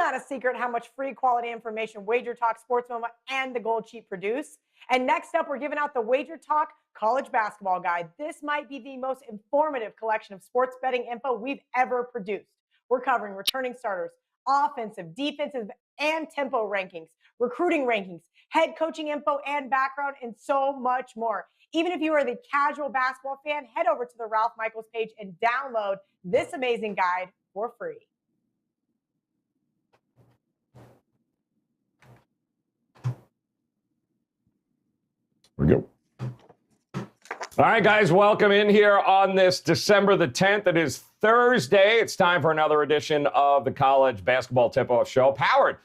not a secret how much free quality information Wager Talk, Sports Moma, and the Gold Sheet produce. And next up, we're giving out the Wager Talk College Basketball Guide. This might be the most informative collection of sports betting info we've ever produced. We're covering returning starters, offensive, defensive, and tempo rankings, recruiting rankings, head coaching info and background, and so much more. Even if you are the casual basketball fan, head over to the Ralph Michaels page and download this amazing guide for free. There we go. All right, guys, welcome in here on this December the 10th. It is Thursday. It's time for another edition of the College Basketball Tip-Off Show, powered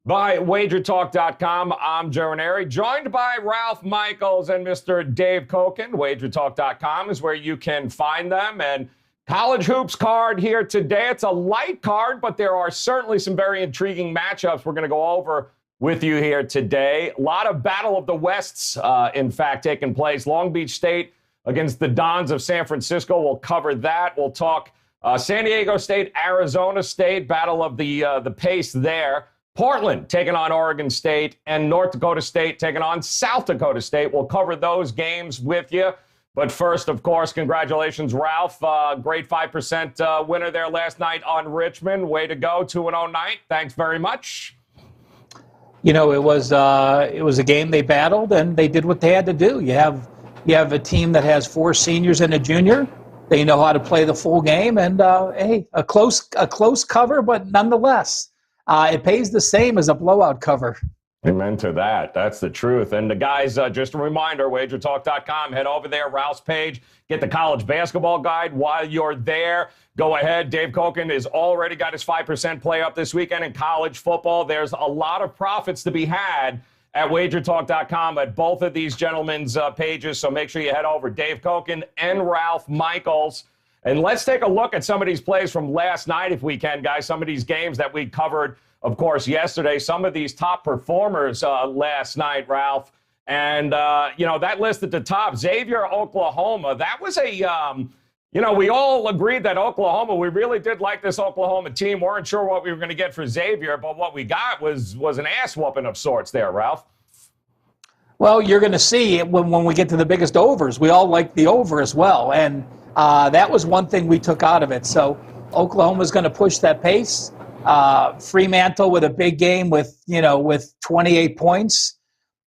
by WagerTalk.com. I'm Raineri, joined by Ralph Michaels and Mr. Dave Koken. WagerTalk.com is where you can find them. And College Hoops card here today. It's a light card, but there are certainly some very intriguing matchups we're going to go over with you here today. A lot of Battle of the Wests, in fact, taking place. Long Beach State against the Dons of San Francisco. We'll cover that. We'll talk San Diego State, Arizona State, battle of the pace there. Portland taking on Oregon State, and North Dakota State taking on South Dakota State. We'll cover those games with you. But first, of course, congratulations, Ralph. Great 5% winner there last night on Richmond. Way to go, 2-0 night. Thanks very much. You know, it was a game they battled, and they did what they had to do. You have a team that has 4 seniors and a junior. They know how to play the full game, and hey, a close cover, but nonetheless, it pays the same as a blowout cover. Amen to that. That's the truth. And the guys, just a reminder, WagerTalk.com, head over there, Ralph's page, get the college basketball guide. While you're there, go ahead. Dave Koken has already got his 5% play up this weekend in college football. There's a lot of profits to be had at WagerTalk.com at both of these gentlemen's pages, so make sure you head over. Dave Koken and Ralph Michaels. And let's take a look at some of these plays from last night, if we can, guys. Some of these games that we covered, of course, yesterday. Some of these top performers last night, Ralph. And, that list at the top, Xavier, Oklahoma, that was we all agreed that Oklahoma, we really did like this Oklahoma team. Weren't sure what we were going to get for Xavier, but what we got was an ass-whooping of sorts there, Ralph. Well, you're going to see it when we get to the biggest overs. We all like the over as well, and that was one thing we took out of it. So Oklahoma's going to push that pace. Fremantle with a big game with 28 points.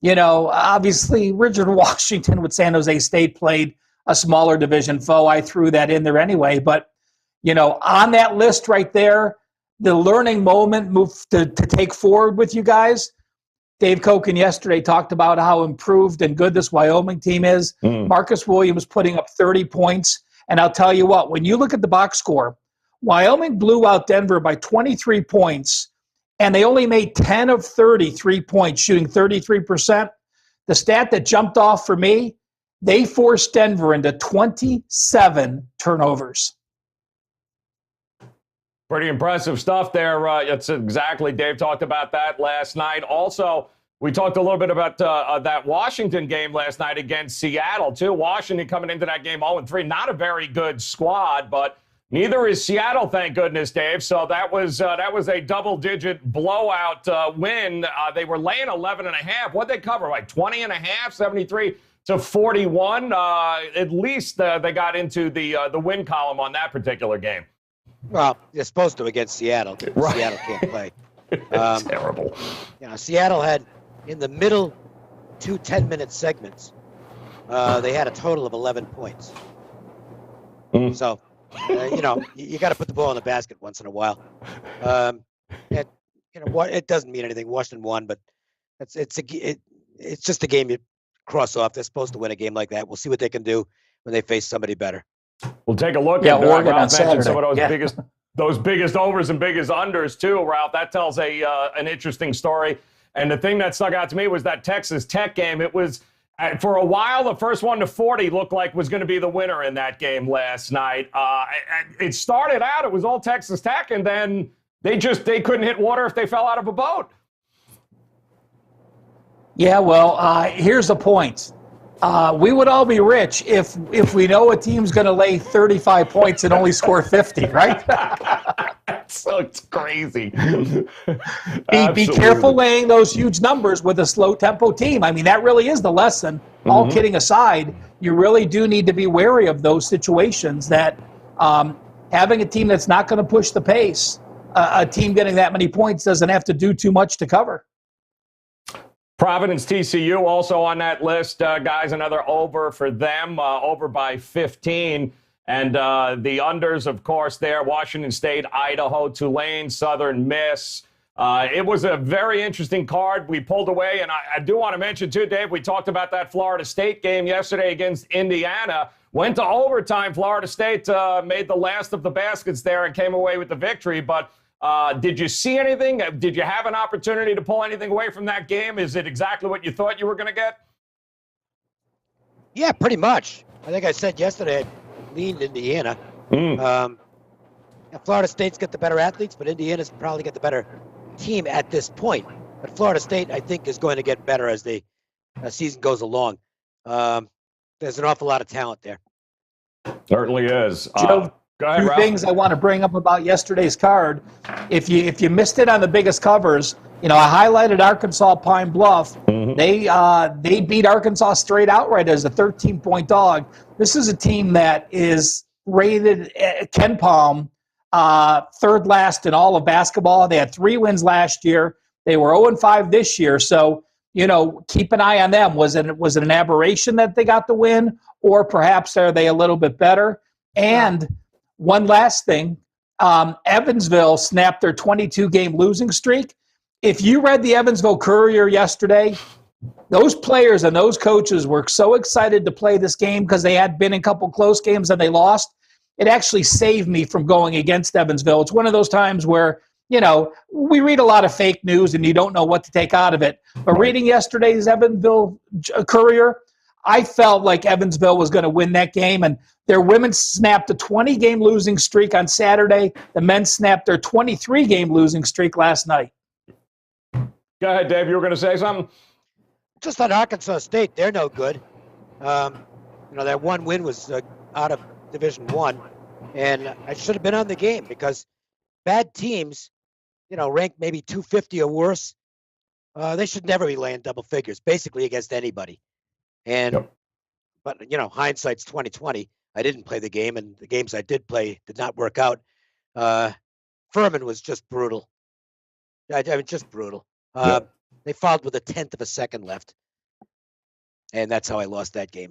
Obviously Richard Washington with San Jose State played a smaller division foe. I threw that in there anyway. But, on that list right there, the learning moment move to take forward with you guys. Dave Koken yesterday talked about how improved and good this Wyoming team is. Marcus Williams putting up 30 points. And I'll tell you what, when you look at the box score, Wyoming blew out Denver by 23 points, and they only made 10 of 33 points, shooting 33%. The stat that jumped off for me, they forced Denver into 27 turnovers. Pretty impressive stuff there. That's exactly, Dave talked about that last night. Also, we talked a little bit about that Washington game last night against Seattle, too. Washington coming into that game 0-3. Not a very good squad, but neither is Seattle, thank goodness, Dave. So that was a double-digit blowout win. They were laying 11.5. What'd they cover? Like 20.5, 73-41. At least they got into the win column on that particular game. Well, they're supposed to against Seattle. Right. Seattle can't play. Terrible. Seattle had, in the middle 2 10-minute segments, they had a total of 11 points. So, you got to put the ball in the basket once in a while. It doesn't mean anything. Washington won, but it's just a game you cross off. They're supposed to win a game like that. We'll see what they can do when they face somebody better. We'll take a look at Oregon on Saturday. Some of those biggest biggest overs and biggest unders too, Ralph. That tells an interesting story. And the thing that stuck out to me was that Texas Tech game. It was for a while the first one to 40 looked like was going to be the winner in that game last night. It started out, it was all Texas Tech, and then they couldn't hit water if they fell out of a boat. Yeah, well, here's the point. We would all be rich if we know a team's going to lay 35 points and only score 50, right? So it's crazy. Be careful laying those huge numbers with a slow tempo team. I mean, that really is the lesson. All kidding aside, you really do need to be wary of those situations that having a team that's not going to push the pace, a team getting that many points doesn't have to do too much to cover. Providence TCU also on that list, guys. Another over for them, over by 15. And the unders, of course, there, Washington State, Idaho, Tulane, Southern Miss. It was a very interesting card. We pulled away, and I do want to mention, too, Dave, we talked about that Florida State game yesterday against Indiana. Went to overtime. Florida State made the last of the baskets there and came away with the victory. But did you see anything? Did you have an opportunity to pull anything away from that game? Is it exactly what you thought you were going to get? Yeah, pretty much. I think I said yesterday I leaned Indiana. Florida State's got the better athletes, but Indiana's probably got the better team at this point. But Florida State, I think, is going to get better as the season goes along. There's an awful lot of talent there. Certainly is. Joe, go ahead, two Ralph. things I want to bring up about yesterday's card. If you missed it on the biggest covers, I highlighted Arkansas Pine Bluff. They beat Arkansas straight outright as a 13-point dog. This is a team that is rated Ken Palm third last in all of basketball. They had 3 wins last year. They were 0-5 this year. So, keep an eye on them. Was it an aberration that they got the win, or perhaps are they a little bit better? And one last thing, Evansville snapped their 22-game losing streak. If you read the Evansville Courier yesterday, those players and those coaches were so excited to play this game because they had been in a couple close games and they lost. It actually saved me from going against Evansville. It's one of those times where, we read a lot of fake news and you don't know what to take out of it. But reading yesterday's Evansville Courier, I felt like Evansville was going to win that game. And their women snapped a 20-game losing streak on Saturday. The men snapped their 23-game losing streak last night. Go ahead, Dave. You were going to say something? Just on Arkansas State, they're no good. That one win was out of Division I, and I should have been on the game because bad teams, ranked maybe 250 or worse, they should never be laying double figures, basically against anybody. And but hindsight's 2020. I didn't play the game, and the games I did play did not work out. Furman was just brutal. I mean, just brutal. They fouled with 1/10 of a second left, and that's how I lost that game.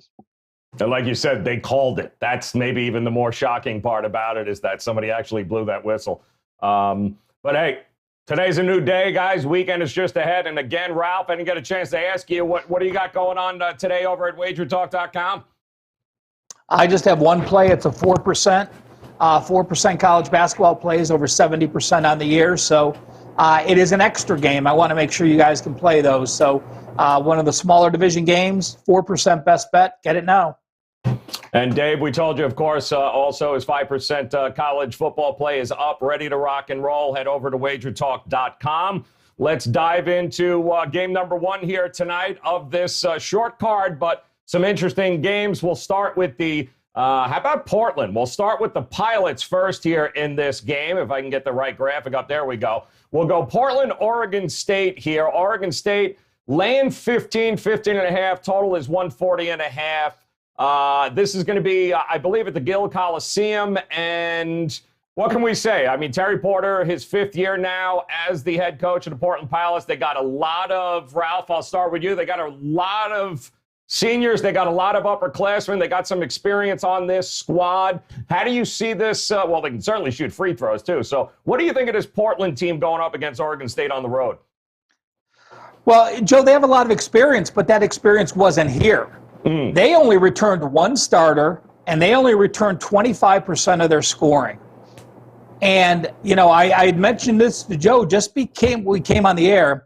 And like you said, they called it. That's maybe even the more shocking part about it, is that somebody actually blew that whistle. But hey, today's a new day, guys. Weekend is just ahead. And again, Ralph, I didn't get a chance to ask you, what do you got going on today over at WagerTalk.com? I just have one play. It's a 4%. 4% college basketball plays, over 70% on the year. So it is an extra game. I want to make sure you guys can play those. So one of the smaller division games, 4% best bet. Get it now. And Dave, we told you, of course, also his 5% college football play is up, ready to rock and roll. Head over to WagerTalk.com. Let's dive into game number 1 here tonight of this short card, but some interesting games. We'll start with the, how about Portland? We'll start with the Pilots first here in this game. If I can get the right graphic up, there we go. We'll go Portland, Oregon State here. Oregon State laying 15.5. Total is 140.5. This is going to be, I believe, at the Gill Coliseum. And what can we say? I mean, Terry Porter, his 5th year now as the head coach of the Portland Pilots. They got a lot of, Ralph, I'll start with you. They got a lot of seniors. They got a lot of upperclassmen. They got some experience on this squad. How do you see this? Well, they can certainly shoot free throws, too. So what do you think of this Portland team going up against Oregon State on the road? Well, Joe, they have a lot of experience, but that experience wasn't here. They only returned 1 starter, and they only returned 25% of their scoring. And, I had mentioned this to Joe we came on the air.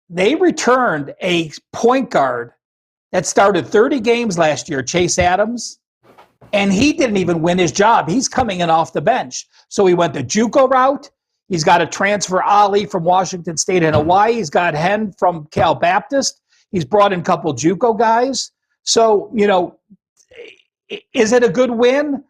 They returned a point guard that started 30 games last year, Chase Adams, and he didn't even win his job. He's coming in off the bench. So he went the JUCO route. He's got a transfer Ali from Washington State and Hawaii. He's got Hen from Cal Baptist. He's brought in a couple JUCO guys. So, is it a good win?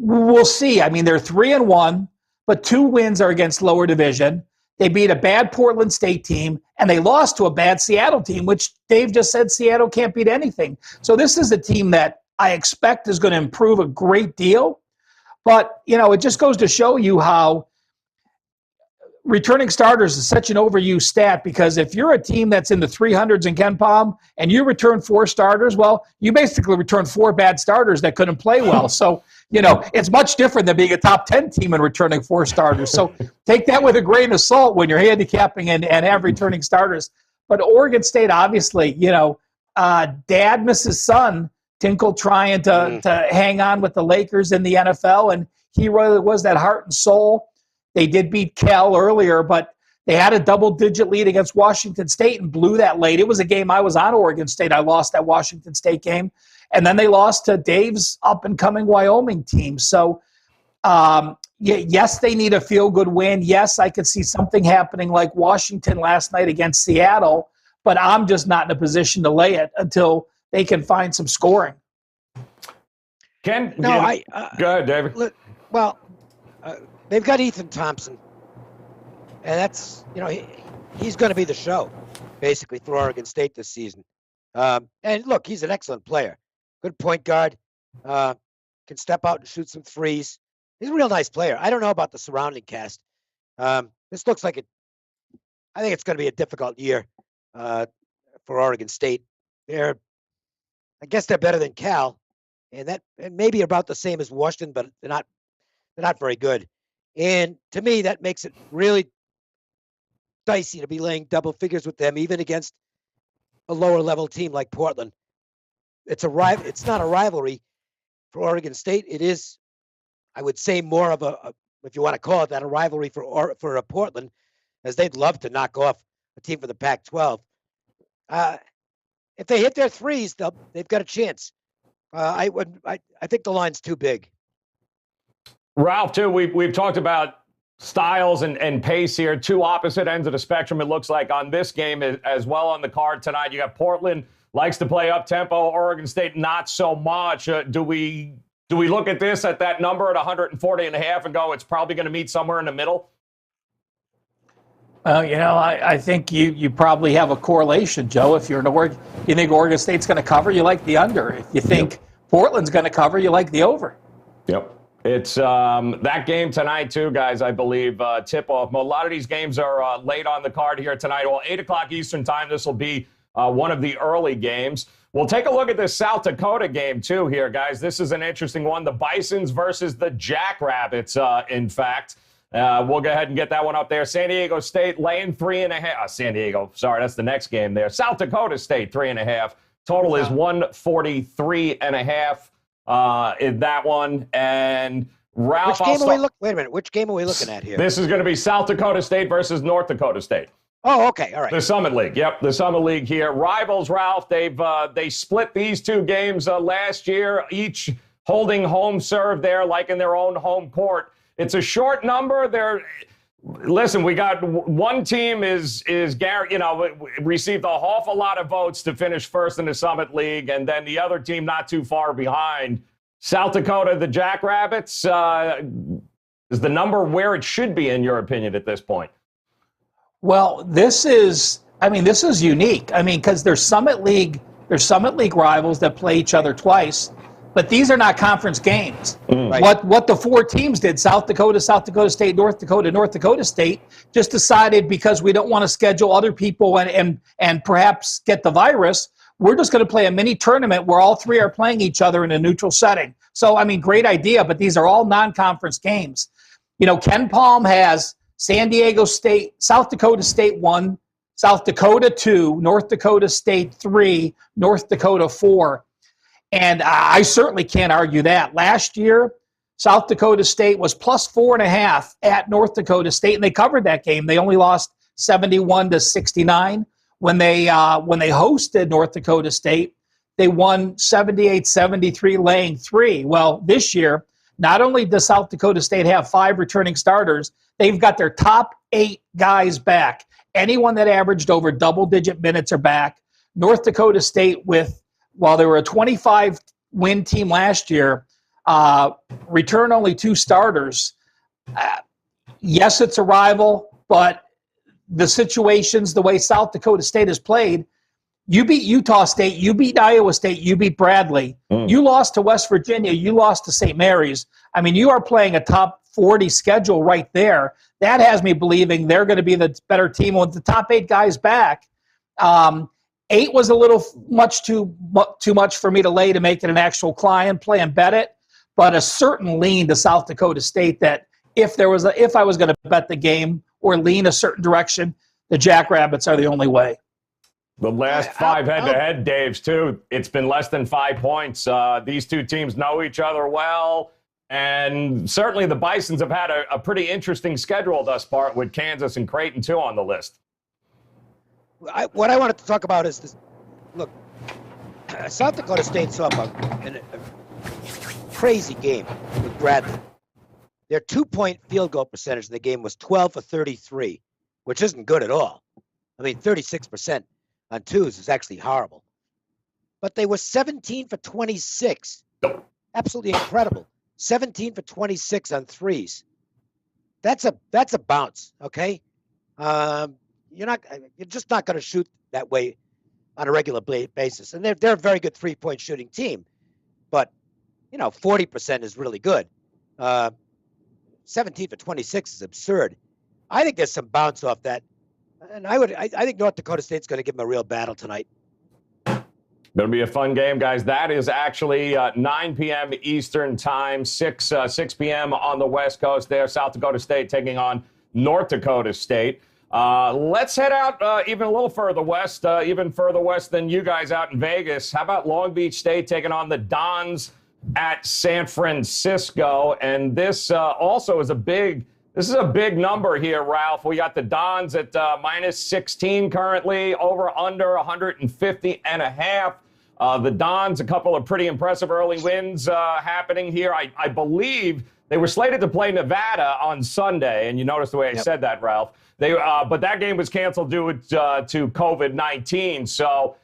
we'll see. I mean, they're 3-1, but 2 wins are against lower division. They beat a bad Portland State team, and they lost to a bad Seattle team, which Dave just said Seattle can't beat anything. So this is a team that I expect is going to improve a great deal. But, it just goes to show you how returning starters is such an overused stat, because if you're a team that's in the 300s in KenPom and you return 4 starters, well, you basically return 4 bad starters that couldn't play well. So, it's much different than being a top 10 team and returning 4 starters. So take that with a grain of salt when you're handicapping and have returning starters. But Oregon State, obviously, dad misses son, Tinkle trying to hang on with the Lakers in the NFL, and he really was that heart and soul. They did beat Cal earlier, but they had a double-digit lead against Washington State and blew that late. It was a game I was on Oregon State. I lost that Washington State game. And then they lost to Dave's up-and-coming Wyoming team. So, yes, they need a feel-good win. Yes, I could see something happening like Washington last night against Seattle, but I'm just not in a position to lay it until they can find some scoring. Ken? No, go ahead, David. They've got Ethan Thompson, and that's, he's going to be the show, basically, for Oregon State this season. And look, he's an excellent player. Good point guard, can step out and shoot some threes. He's a real nice player. I don't know about the surrounding cast. This looks like I think it's going to be a difficult year for Oregon State. I guess they're better than Cal, and maybe about the same as Washington, but they're not very good. And to me, that makes it really dicey to be laying double figures with them, even against a lower level team like Portland. It's not a rivalry for Oregon State. It is, I would say, more of if you want to call it that, a rivalry for Portland, as they'd love to knock off a team for the Pac-12. If they hit their threes, they've got a chance. I think the line's too big. Ralph, too, we've talked about styles and pace here, 2 opposite ends of the spectrum, it looks like, on this game as well on the card tonight. You got Portland, likes to play up-tempo, Oregon State not so much. Do we look at this at that number at 140.5 and go, it's probably going to meet somewhere in the middle? I think you probably have a correlation, Joe. If you're you think Oregon State's going to cover, you like the under. If you think Portland's going to cover, you like the over. Yep. It's that game tonight, too, guys, I believe, tip-off. A lot of these games are late on the card here tonight. Well, 8 o'clock Eastern time, this will be one of the early games. We'll take a look at this South Dakota game, too, here, guys. This is an interesting one. The Bisons versus the Jackrabbits, in fact. We'll go ahead and get that one up there. San Diego State laying 3.5. San Diego, sorry, that's the next game there. South Dakota State, 3.5. Total is 143.5. In that one. And Ralph, wait a minute. Which game are we looking at here? This is going to be South Dakota State versus North Dakota State. Oh, okay. All right. The Summit League. Yep, the Summit League here. Rivals, Ralph, they split these 2 games last year, each holding home serve there like in their own home court. It's a short number. Listen, we got one team received an awful lot of votes to finish first in the Summit League, and then the other team not too far behind. South Dakota, the Jackrabbits, is the number where it should be, in your opinion, at this point? Well, this is unique. Because there's Summit League rivals that play each other twice. But these are not conference games. Right. What the 4 teams did, South Dakota State, North Dakota State, just decided, because we don't want to schedule other people and perhaps get the virus, we're just going to play a mini tournament where all 3 are playing each other in a neutral setting. So, great idea, but these are all non-conference games. KenPom has San Diego State, South Dakota State 1, South Dakota 2, North Dakota State 3, North Dakota 4. And I certainly can't argue that. Last year, South Dakota State was plus 4.5 at North Dakota State, and they covered that game. They only lost 71-69. When they hosted North Dakota State, they won 78-73, laying 3. Well, this year, not only does South Dakota State have 5 returning starters, they've got their top 8 guys back. Anyone that averaged over double-digit minutes are back. North Dakota State, while they were a 25-win team last year, return only 2 starters. Yes, it's a rival, but the situations, the way South Dakota State has played, you beat Utah State, you beat Iowa State, you beat Bradley. You lost to West Virginia, you lost to St. Mary's. I mean, you are playing a top 40 schedule right there. That has me believing they're going to be the better team with the top 8 guys back. 8 was a little too much for me to lay to make it an actual client play and bet it, but a certain lean to South Dakota State that if I was going to bet the game or lean a certain direction, the Jackrabbits are the only way. The last 5 head-to-head, Daves, too, it's been less than 5 points. These two teams know each other well, and certainly the Bisons have had a pretty interesting schedule thus far with Kansas and Creighton, too, on the list. What I wanted to talk about is this. Look, South Dakota State saw a crazy game with Bradley. Their 2-point field goal percentage in the game was 12 for 33, which isn't good at all. I mean, 36% on twos is actually horrible. But they were 17 for 26. Absolutely incredible. 17 for 26 on threes. That's a bounce, okay? You're just not going to shoot that way on a regular basis. And they're a very good 3-point shooting team. But, 40% is really good. 17 for 26 is absurd. I think there's some bounce off that. And I think North Dakota State's going to give them a real battle tonight. It'll be a fun game, guys. That is actually 9 p.m. Eastern time, 6 p.m. on the West Coast there. South Dakota State taking on North Dakota State. Let's head out even a little further west, even further west than you guys out in Vegas. How about Long Beach State taking on the Dons at San Francisco? And this also is a big number here, Ralph. We got the Dons at minus 16 currently, over under 150.5. The Dons, a couple of pretty impressive early wins happening here. I believe they were slated to play Nevada on Sunday, and you noticed the way I said that, Ralph. But that game was canceled due to COVID-19. So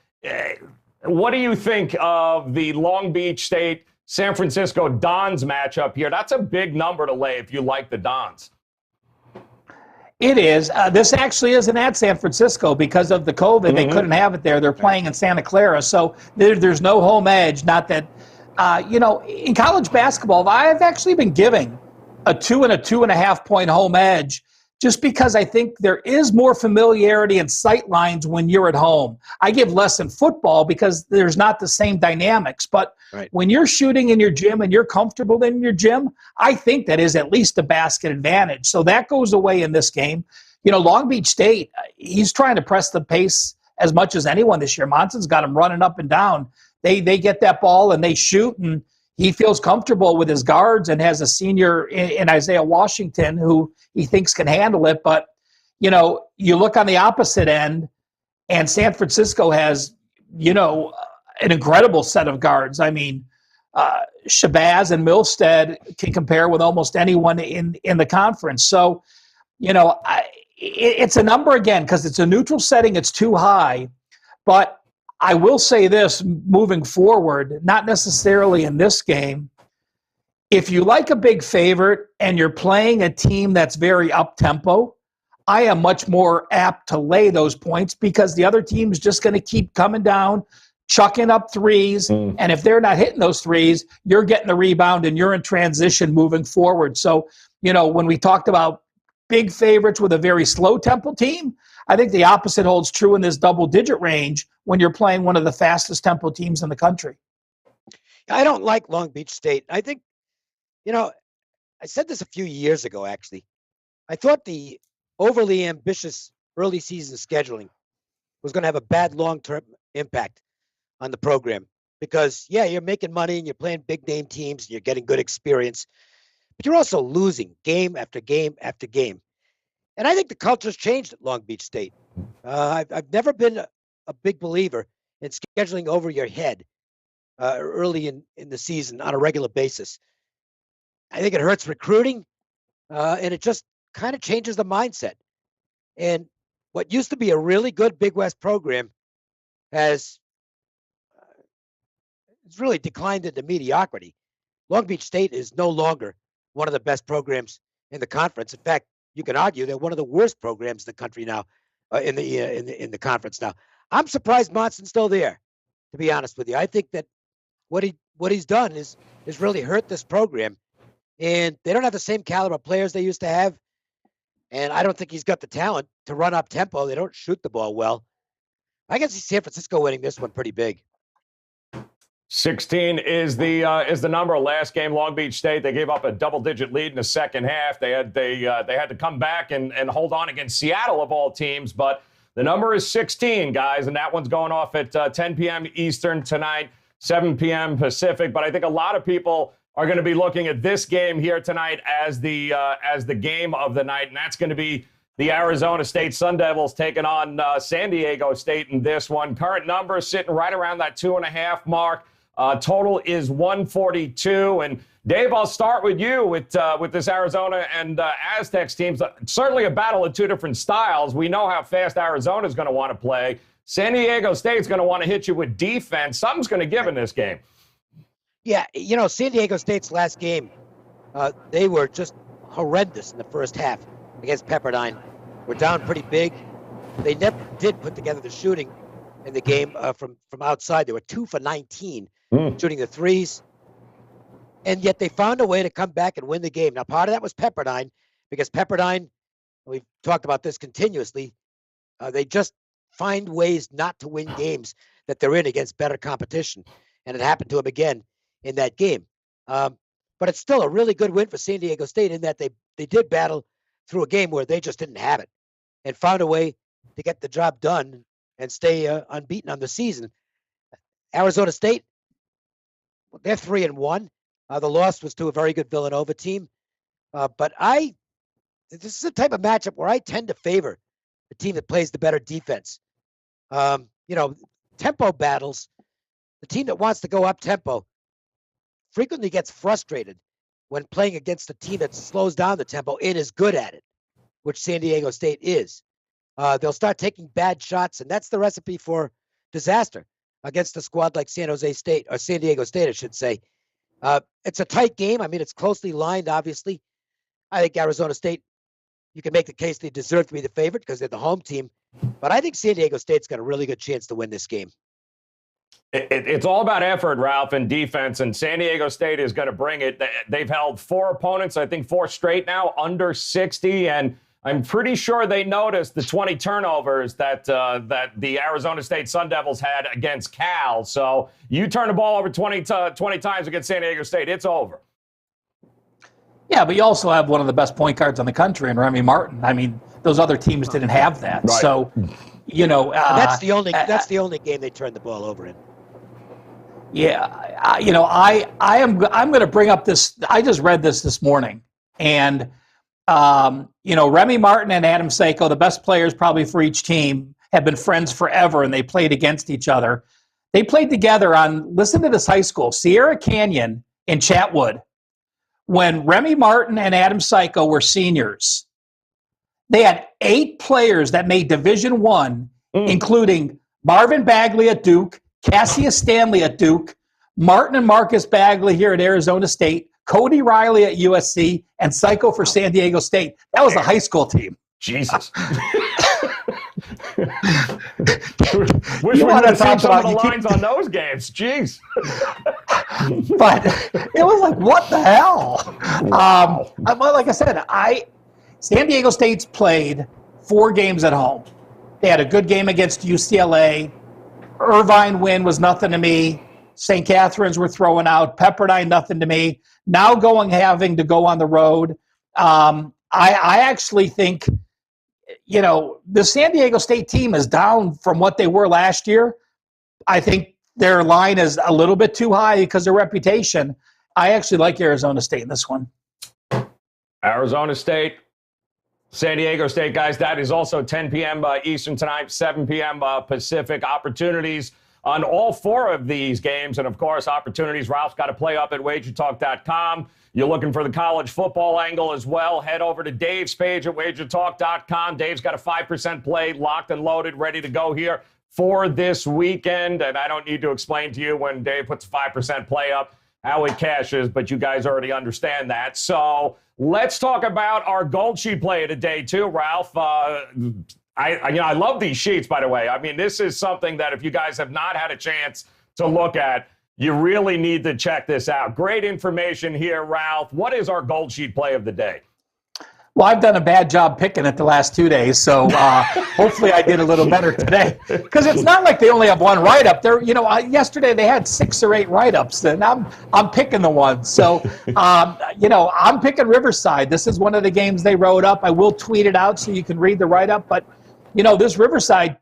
what do you think of the Long Beach State San Francisco Dons matchup here? That's a big number to lay if you like the Dons. It is. This actually isn't at San Francisco because of the COVID. They couldn't have it there. They're playing in Santa Clara. So there's no home edge. Not that, in college basketball, I've actually been giving a 2 and a 2.5 point home edge just because I think there is more familiarity and sight lines when you're at home. I give less in football because there's not the same dynamics. But when you're shooting in your gym and you're comfortable in your gym, I think that is at least a basket advantage. So that goes away in this game. Long Beach State, he's trying to press the pace as much as anyone this year. Monson's got him running up and down. They get that ball and they shoot, and he feels comfortable with his guards and has a senior in Isaiah Washington who he thinks can handle it. But, you look on the opposite end, and San Francisco has, an incredible set of guards. I mean, Shabazz and Milstead can compare with almost anyone in the conference. So, it's a number again because it's a neutral setting. It's too high. But I will say this moving forward, not necessarily in this game. If you like a big favorite and you're playing a team that's very up-tempo, I am much more apt to lay those points because the other team's just going to keep coming down, chucking up threes, and if they're not hitting those threes, you're getting the rebound and you're in transition moving forward. So, when we talked about big favorites with a very slow tempo team, I think the opposite holds true in this double-digit range when you're playing one of the fastest tempo teams in the country. I don't like Long Beach State. I think, I said this a few years ago, actually. I thought the overly ambitious early season scheduling was going to have a bad long-term impact on the program because, you're making money and you're playing big-name teams and you're getting good experience, but you're also losing game after game after game. And I think the culture's changed at Long Beach State. I've never been a big believer in scheduling over your head early in the season on a regular basis. I think it hurts recruiting, and it just kind of changes the mindset. And what used to be a really good Big West program has it's really declined into mediocrity. Long Beach State is no longer one of the best programs in the conference. In fact, you can argue they're one of the worst programs in the country now, in the conference now. I'm surprised Monson's still there, to be honest with you. I think that what he's done is really hurt this program, and they don't have the same caliber of players they used to have. And I don't think he's got the talent to run up tempo. They don't shoot the ball well. I can see San Francisco winning this one pretty big. 16 is the number. Last game, Long Beach State, they gave up a double-digit lead in the second half. They had to come back and hold on against Seattle of all teams, but the number is 16, guys, and that one's going off at 10 p.m. Eastern tonight, 7 p.m. Pacific. But I think a lot of people are going to be looking at this game here tonight as the game of the night, and that's going to be the Arizona State Sun Devils taking on San Diego State in this one. Current number sitting right around that 2.5 mark. Total is 142. And Dave, I'll start with you with this Arizona and Aztecs teams. Certainly a battle of two different styles. We know how fast Arizona is going to want to play. San Diego State's going to want to hit you with defense. Something's going to give in this game. Yeah, San Diego State's last game, they were just horrendous in the first half against Pepperdine. We're down pretty big. They never did put together the shooting in the game from outside. They were 2 for 19 shooting the threes. And yet they found a way to come back and win the game. Now, part of that was Pepperdine, because Pepperdine, we've talked about this continuously, they just find ways not to win games that they're in against better competition. And it happened to them again in that game. But it's still a really good win for San Diego State in that they did battle through a game where they just didn't have it and found a way to get the job done and stay unbeaten on the season. Arizona State, they're 3-1. The loss was to a very good Villanova team. But this is a type of matchup where I tend to favor the team that plays the better defense. Tempo battles, the team that wants to go up tempo frequently gets frustrated when playing against a team that slows down the tempo and is good at it, which San Diego State is. They'll start taking bad shots, and that's the recipe for disaster against a squad like San Diego State, I should say. It's a tight game. I mean, it's closely lined, obviously. I think Arizona State, you can make the case they deserve to be the favorite because they're the home team. But I think San Diego State's got a really good chance to win this game. It's all about effort, Ralph, and defense, and San Diego State is going to bring it. They've held 4 opponents, I think 4 straight now, under 60, and I'm pretty sure they noticed the 20 turnovers that the Arizona State Sun Devils had against Cal. So you turn the ball over 20 times against San Diego State, it's over. Yeah, but you also have one of the best point guards in the country in Remy Martin. I mean, those other teams didn't have that. Right. So, that's the only game they turned the ball over in. Yeah, I'm going to bring up this. I just read this morning, and Remy Martin and Adam Seiko, the best players probably for each team, have been friends forever, and they played against each other. They played together on, listen to this high school, Sierra Canyon in Chatwood. When Remy Martin and Adam Seiko were seniors, they had 8 players that made Division I, including Marvin Bagley at Duke, Cassius Stanley at Duke, Martin and Marcus Bagley here at Arizona State, Cody Riley at USC, and Seiko for San Diego State. That was the high school team. Jesus. Wish we would have seen some of the lines on those games. Jeez. But it was like, what the hell? Wow. Like I said, San Diego State's played 4 games at home. They had a good game against UCLA. Irvine win was nothing to me. St. Catherine's were throwing out. Pepperdine, nothing to me. Now having to go on the road. I actually think, the San Diego State team is down from what they were last year. I think their line is a little bit too high because of reputation. I actually like Arizona State in this one. Arizona State, San Diego State, guys, that is also 10 p.m. Eastern tonight, 7 p.m. Pacific. Opportunities on all 4 of these games. And, of course, opportunities Ralph's got to play up at WagerTalk.com. You're looking for the college football angle as well. Head over to Dave's page at WagerTalk.com. Dave's got a 5% play locked and loaded, ready to go here for this weekend. And I don't need to explain to you when Dave puts a 5% play up, how it cashes, but you guys already understand that. So let's talk about our gold sheet play of the day, too, Ralph. I love these sheets, by the way. I mean, this is something that if you guys have not had a chance to look at, you really need to check this out. Great information here, Ralph. What is our gold sheet play of the day? Well, I've done a bad job picking it the last 2 days, so hopefully I did a little better today. Because it's not like they only have one write-up. Yesterday they had 6 or 8 write-ups, and I'm picking the one. So, I'm picking Riverside. This is one of the games they wrote up. I will tweet it out so you can read the write-up. But, this Riverside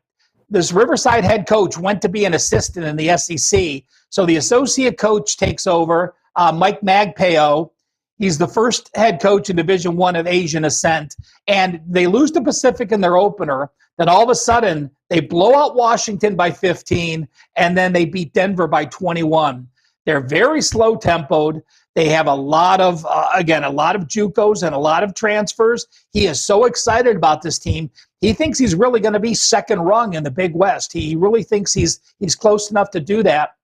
head coach went to be an assistant in the SEC. So the associate coach takes over, Mike Magpeo. He's the first head coach in Division I of Asian Ascent, and they lose to Pacific in their opener. Then all of a sudden, they blow out Washington by 15, and then they beat Denver by 21. They're very slow-tempoed. They have a lot of JUCOs and a lot of transfers. He is so excited about this team. He thinks he's really going to be second rung in the Big West. He really thinks he's close enough to do that.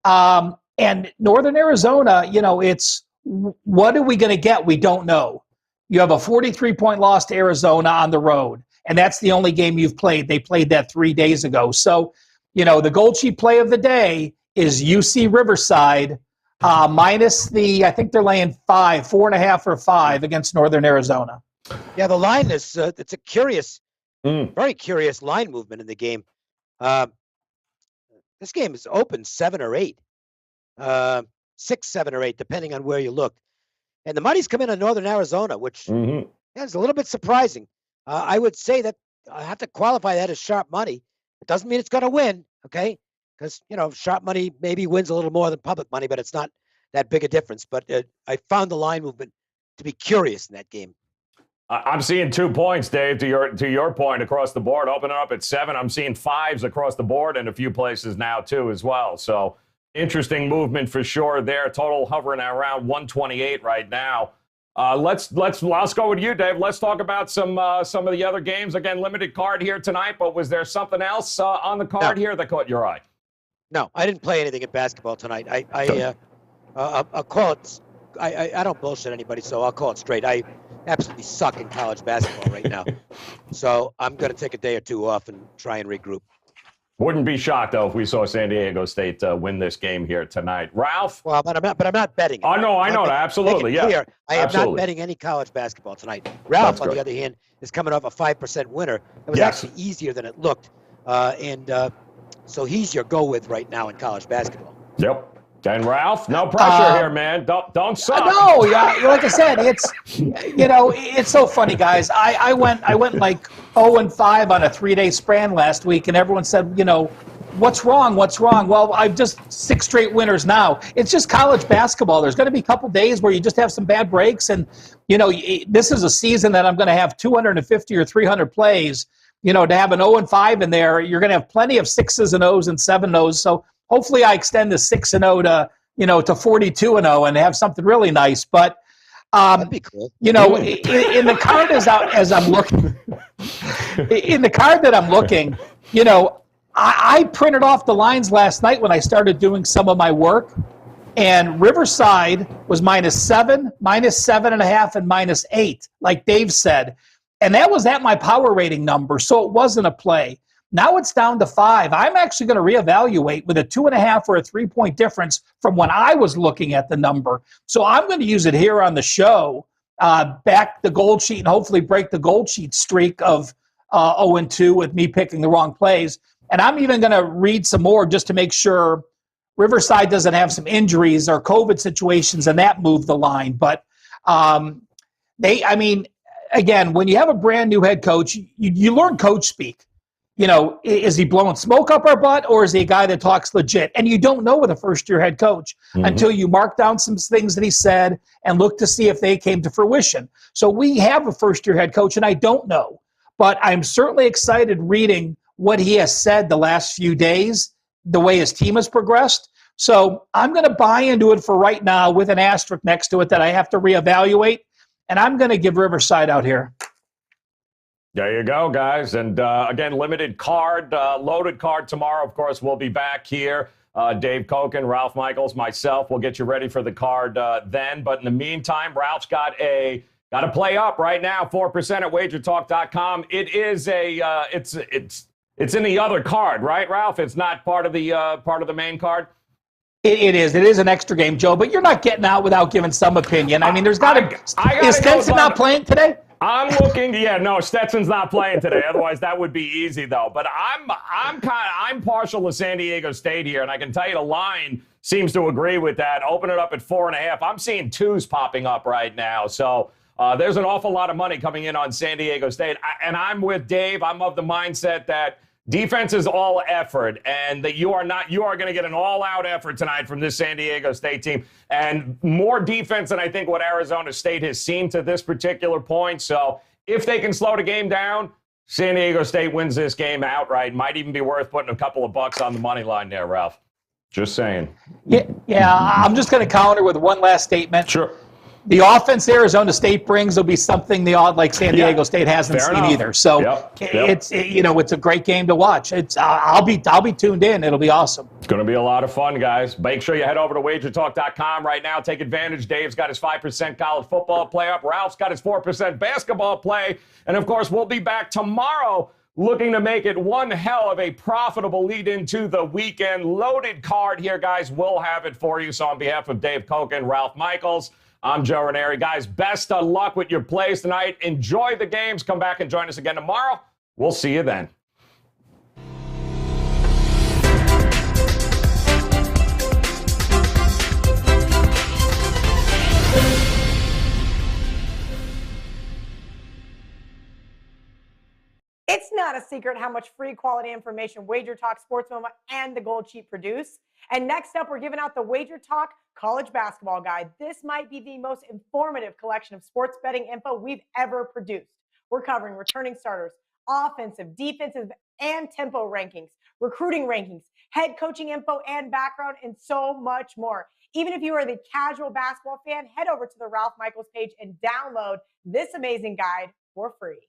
And Northern Arizona, it's what are we going to get? We don't know. You have a 43-point loss to Arizona on the road, and that's the only game you've played. They played that 3 days ago. So, the gold sheet play of the day is UC Riverside minus I think they're laying 4.5 or 5 against Northern Arizona. Yeah, the line is, it's a curious, very curious line movement in the game. This game is open 7 or 8. 6, 7, or 8, depending on where you look. And the money's come in on Northern Arizona, which is a little bit surprising. I would say that I have to qualify that as sharp money. It doesn't mean it's going to win, okay? Because, sharp money maybe wins a little more than public money, but it's not that big a difference. But I found the line movement to be curious in that game. I'm seeing 2 points, Dave, to your point across the board. Opening up at 7, I'm seeing 5s across the board in a few places now, too, as well. So interesting movement for sure there. Total hovering around 128 right now. Let's go with you, Dave. Let's talk about some of the other games. Again, limited card here tonight, but was there something else on the card here that caught your eye? No, I didn't play anything in basketball tonight. I'll call it. I don't bullshit anybody, so I'll call it straight. I absolutely suck in college basketball right now, so I'm going to take a day or 2 off and try and regroup. Wouldn't be shocked, though, if we saw San Diego State win this game here tonight. Ralph? Well, but I'm not betting. Oh, no, I know that. Absolutely, yeah. Clear. I am Absolutely. not betting any college basketball tonight. Ralph, on the other hand, is coming off a 5% winner. It was actually easier than it looked. So he's your go with right now in college basketball. Yep. And Ralph, no pressure here, man. Don't suck. No, yeah, like I said, it's so funny, guys. I went like 0-5 on a 3-day span last week, and everyone said, what's wrong? What's wrong? Well, I've just 6 straight winners now. It's just college basketball. There's going to be a couple days where you just have some bad breaks, and this is a season that I'm going to have 250 or 300 plays. To have an 0-5 in there, you're going to have plenty of 6s and 0s and 7-0s. So hopefully I extend the 6-0 to 42-0 and have something really nice. But that'd be cool. In the card as I'm looking, in the card that I'm looking, I printed off the lines last night when I started doing some of my work, and Riverside was -7, -7.5, and -8, like Dave said. And that was at my power rating number, so it wasn't a play. Now it's down to 5. I'm actually going to reevaluate with a 2.5 or a 3-point difference from when I was looking at the number. So I'm going to use it here on the show, back the gold sheet, and hopefully break the gold sheet streak of 0-2 with me picking the wrong plays. And I'm even going to read some more just to make sure Riverside doesn't have some injuries or COVID situations and that move the line. But again, when you have a brand new head coach, you learn coach speak. Is he blowing smoke up our butt, or is he a guy that talks legit? And you don't know with a first-year head coach until you mark down some things that he said and look to see if they came to fruition. So we have a first-year head coach, and I don't know. But I'm certainly excited reading what he has said the last few days, the way his team has progressed. So I'm going to buy into it for right now with an asterisk next to it that I have to reevaluate. And I'm going to give Riverside out here. There you go, guys. And again, limited card, loaded card tomorrow. Of course, we'll be back here Dave Koken, Ralph Michaels, myself. We'll get you ready for the card then. But in the meantime, Ralph's got to play up right now. 4% at WagerTalk.com. It is it's in the other card, right, Ralph? It's not part of the main card. It is. It is an extra game, Joe. But you're not getting out without giving some opinion. I mean, there's got to. Is Stetson not playing today? I'm looking. Yeah, no, Stetson's not playing today. Otherwise, that would be easy though. But I'm partial to San Diego State here, and I can tell you the line seems to agree with that. Open it up at 4.5. I'm seeing 2s popping up right now. So there's an awful lot of money coming in on San Diego State, and I'm with Dave. I'm of the mindset that defense is all effort, and that you are going to get an all-out effort tonight from this San Diego State team, and more defense than I think what Arizona State has seen to this particular point. So if they can slow the game down, San Diego State wins this game outright. Might even be worth putting a couple of bucks on the money line there, Ralph. Just saying. Yeah. I'm just going to counter with one last statement. Sure. The offense Arizona State brings will be something like San Diego State hasn't seen either. So it's a great game to watch. I'll be tuned in. It'll be awesome. It's going to be a lot of fun, guys. Make sure you head over to WagerTalk.com right now. Take advantage. Dave's got his 5% college football play up. Ralph's got his 4% basketball play. And, of course, we'll be back tomorrow looking to make it one hell of a profitable lead into the weekend. Loaded card here, guys. We'll have it for you. So on behalf of Dave Koken, Ralph Michaels, I'm Joe Raineri. Guys, best of luck with your plays tonight. Enjoy the games. Come back and join us again tomorrow. We'll see you then. It's not a secret how much free quality information Wager Talk, Sportsmoma, and the Gold Sheet produce. And next up, we're giving out the Wager Talk College Basketball Guide. This might be the most informative collection of sports betting info we've ever produced. We're covering returning starters, offensive, defensive, and tempo rankings, recruiting rankings, head coaching info and background, and so much more. Even if you are the casual basketball fan, head over to the Ralph Michaels page and download this amazing guide for free.